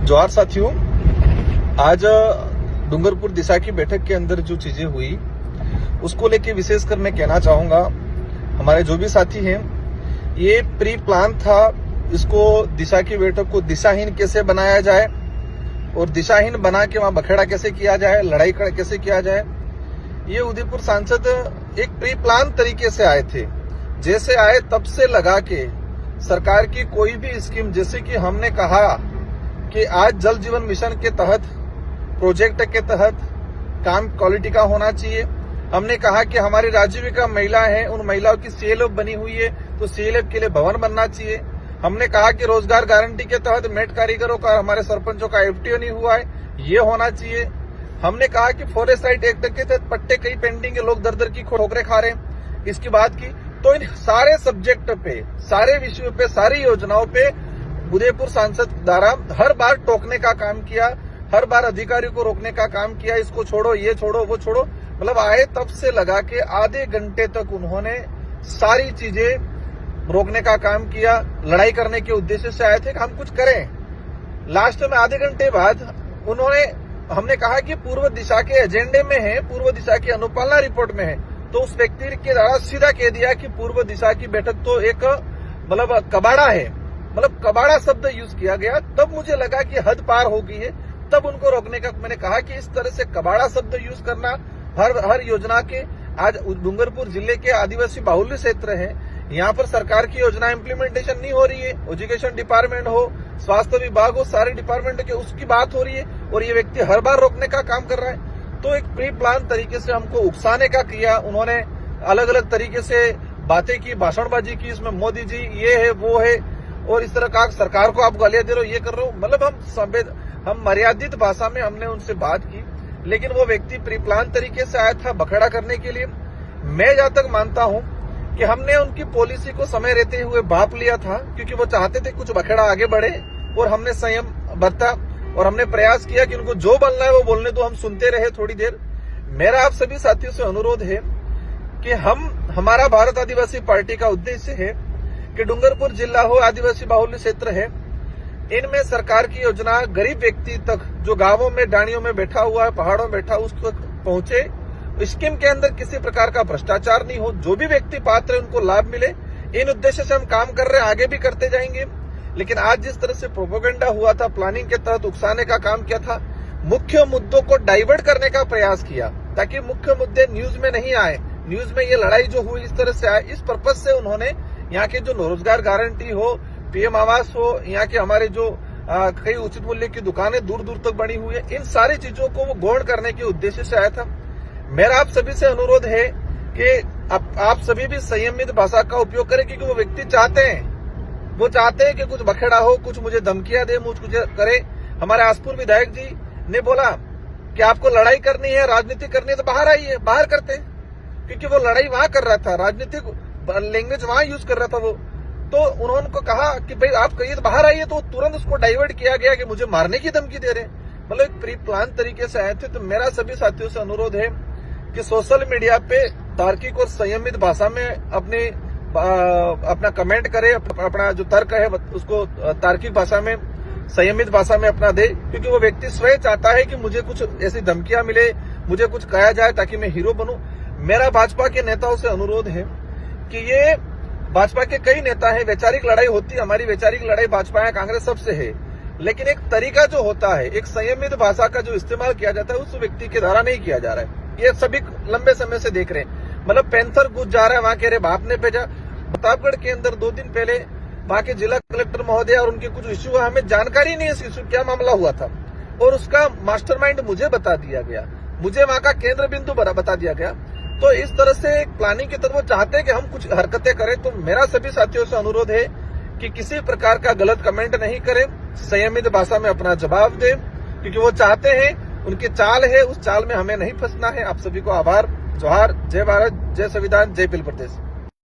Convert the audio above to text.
जोहार साथियों, आज डूंगरपुर दिशा की बैठक के अंदर जो चीजें हुई उसको लेके विशेषकर मैं कहना चाहूंगा, हमारे जो भी साथी हैं, ये प्री प्लान था। इसको दिशा की बैठक को दिशाहीन कैसे बनाया जाए और दिशाहीन बना के वहां बखेड़ा कैसे किया जाए, लड़ाई कैसे किया जाए, ये उदयपुर सांसद एक प्री प्लान तरीके से आए थे। जैसे आए तब से लगा के सरकार की कोई भी स्कीम, जैसे कि हमने कहा कि आज जल जीवन मिशन के तहत, प्रोजेक्ट के तहत काम क्वालिटी का होना चाहिए। हमने कहा कि हमारी राजीविका महिला है, उन महिलाओं की सीएलएफ बनी हुई है तो सीएलएफ के लिए भवन बनना चाहिए। हमने कहा कि रोजगार गारंटी के तहत मेट कारीगरों का, हमारे सरपंचों का एफटीओ नहीं हुआ है, ये होना चाहिए। हमने कहा कि फॉरेस्ट राइट एक्ट के तहत पट्टे कई पेंडिंग है, लोग दर दर की ठोकरें खा रहे हैं, इसकी बात की। तो इन सारे सब्जेक्ट पे, सारे विषयों पे, सारी योजनाओं पे उदयपुर सांसद द्वारा हर बार टोकने का काम किया, हर बार अधिकारियों को रोकने का काम किया, इसको छोड़ो, ये छोड़ो, वो छोड़ो। मतलब आए तब से लगा के आधे घंटे तक उन्होंने सारी चीजें रोकने का काम किया। लड़ाई करने के उद्देश्य से आए थे कि हम कुछ करें। लास्ट में आधे घंटे बाद हमने कहा कि पूर्व दिशा के एजेंडे में है, पूर्व दिशा की अनुपालना रिपोर्ट में है, तो उस व्यक्ति के द्वारा सीधा कह दिया कि पूर्व दिशा की बैठक तो एक मतलब कबाड़ा है, मतलब कबाड़ा शब्द यूज किया गया। तब मुझे लगा कि हद पार हो गई है, तब उनको रोकने का मैंने कहा कि इस तरह से कबाड़ा शब्द यूज करना हर योजना के, आज डूंगरपुर जिले के आदिवासी बाहुल्य क्षेत्र है, यहाँ पर सरकार की योजना इम्प्लीमेंटेशन नहीं हो रही है। एजुकेशन डिपार्टमेंट हो, स्वास्थ्य विभाग हो, सारे डिपार्टमेंट के उसकी बात हो रही है और ये व्यक्ति हर बार रोकने का काम कर रहा है। तो एक प्री प्लान तरीके से हमको उकसाने का किया। उन्होंने अलग अलग तरीके से बातें की, भाषणबाजी की, इसमें मोदी जी ये है वो है और इस तरह का सरकार को आप गालियां दे रहे हो, ये कर रहे हो। मतलब हम मर्यादित भाषा में हमने उनसे बात की, लेकिन वो व्यक्ति प्री प्लान तरीके से आया था बखेड़ा करने के लिए। मैं जहां तक मानता हूं कि हमने उनकी पॉलिसी को समय रहते हुए भाप लिया था, क्योंकि वो चाहते थे कुछ बखेड़ा आगे बढ़े और हमने संयम बरता और हमने प्रयास किया कि उनको जो बोलना है वो बोलने दो, हम सुनते रहे थोड़ी देर। मेरा आप सभी साथियों से अनुरोध है कि हमारा भारत आदिवासी पार्टी का उद्देश्य है कि डूंगरपुर जिला हो, आदिवासी बाहुल्य क्षेत्र है, इनमें सरकार की योजना गरीब व्यक्ति तक, जो गांवों में डाणियों में बैठा हुआ है, पहाड़ों में बैठा, उस तक पहुंचे। स्कीम के अंदर किसी प्रकार का भ्रष्टाचार नहीं हो, जो भी व्यक्ति पात्र है उनको लाभ मिले। इन उद्देश्य से हम काम कर रहे हैं, आगे भी करते जाएंगे। लेकिन आज जिस तरह से प्रोपेगेंडा हुआ था, प्लानिंग के तहत उकसाने का काम किया था, मुख्य मुद्दों को डाइवर्ट करने का प्रयास किया ताकि मुख्य मुद्दे न्यूज में नहीं आए, न्यूज में ये लड़ाई जो हुई इस तरह से आए। इस पर्पज से उन्होंने यहाँ के जो रोजगार गारंटी हो, पीएम आवास हो, यहाँ के हमारे जो कई उचित मूल्य की दुकानें दूर दूर तक बनी हुई है, इन सारी चीजों को वो गौण करने के उद्देश्य से आया था। मेरा आप सभी से अनुरोध है कि आप सभी भी संयमित भाषा का उपयोग करें, क्योंकि वो व्यक्ति चाहते हैं कि कुछ बखेड़ा हो, कुछ मुझे धमकियां दे, कुछ करे। हमारे आसपुर विधायक जी ने बोला कि आपको लड़ाई करनी है, राजनीति करनी है तो बाहर आइए, बाहर करते हैं, क्योंकि वो लड़ाई वहां कर रहा था, राजनीतिक लैंग्वेज वहां यूज कर रहा था वो। तो उन्होंने कहा कि भाई आप कहिए तो बाहर आइए, तो तुरंत उसको डाइवर्ट किया गया कि मुझे मारने की धमकी दे रहे हैं। मतलब एक प्री प्लान तरीके से आए थे। तो मेरा सभी साथियों से अनुरोध है कि सोशल मीडिया पे तार्किक और संयमित भाषा में अपना कमेंट करे, अपना जो तर्क है उसको तार्किक भाषा में, संयमित भाषा में अपना दे, क्योंकि वो व्यक्ति स्वयं चाहता है कि मुझे कुछ ऐसी धमकियां मिले, मुझे कुछ कहा जाए ताकि मैं हीरो बनूं। मेरा भाजपा के नेताओं से अनुरोध है कि ये भाजपा के कई नेता हैं, वैचारिक लड़ाई होती है, हमारी वैचारिक लड़ाई भाजपा या कांग्रेस सबसे है, लेकिन एक तरीका जो होता है, एक संयमित भाषा का जो इस्तेमाल किया जाता है, उस व्यक्ति के द्वारा नहीं किया जा रहा है। ये सभी लंबे समय से देख रहे हैं। मतलब पैंथर घुस जा रहा है, वहां कह रहे बाप ने भेजा। प्रतापगढ़ के अंदर 2 दिन पहले वहां के जिला कलेक्टर महोदय और उनके कुछ इश्यू, हमें जानकारी नहीं है इस इश्यू क्या मामला हुआ था, और उसका मास्टरमाइंड मुझे बता दिया गया, मुझे वहां का केंद्र बिंदु बता दिया गया। तो इस तरह से एक प्लानिंग के तहत वो चाहते हैं कि हम कुछ हरकतें करें। तो मेरा सभी साथियों से अनुरोध है कि किसी प्रकार का गलत कमेंट नहीं करें, संयमित भाषा में अपना जवाब दें, क्योंकि वो चाहते हैं, उनकी चाल है, उस चाल में हमें नहीं फंसना है। आप सभी को आभार, जोहार, जय भारत, जय संविधान, जय भील प्रदेश।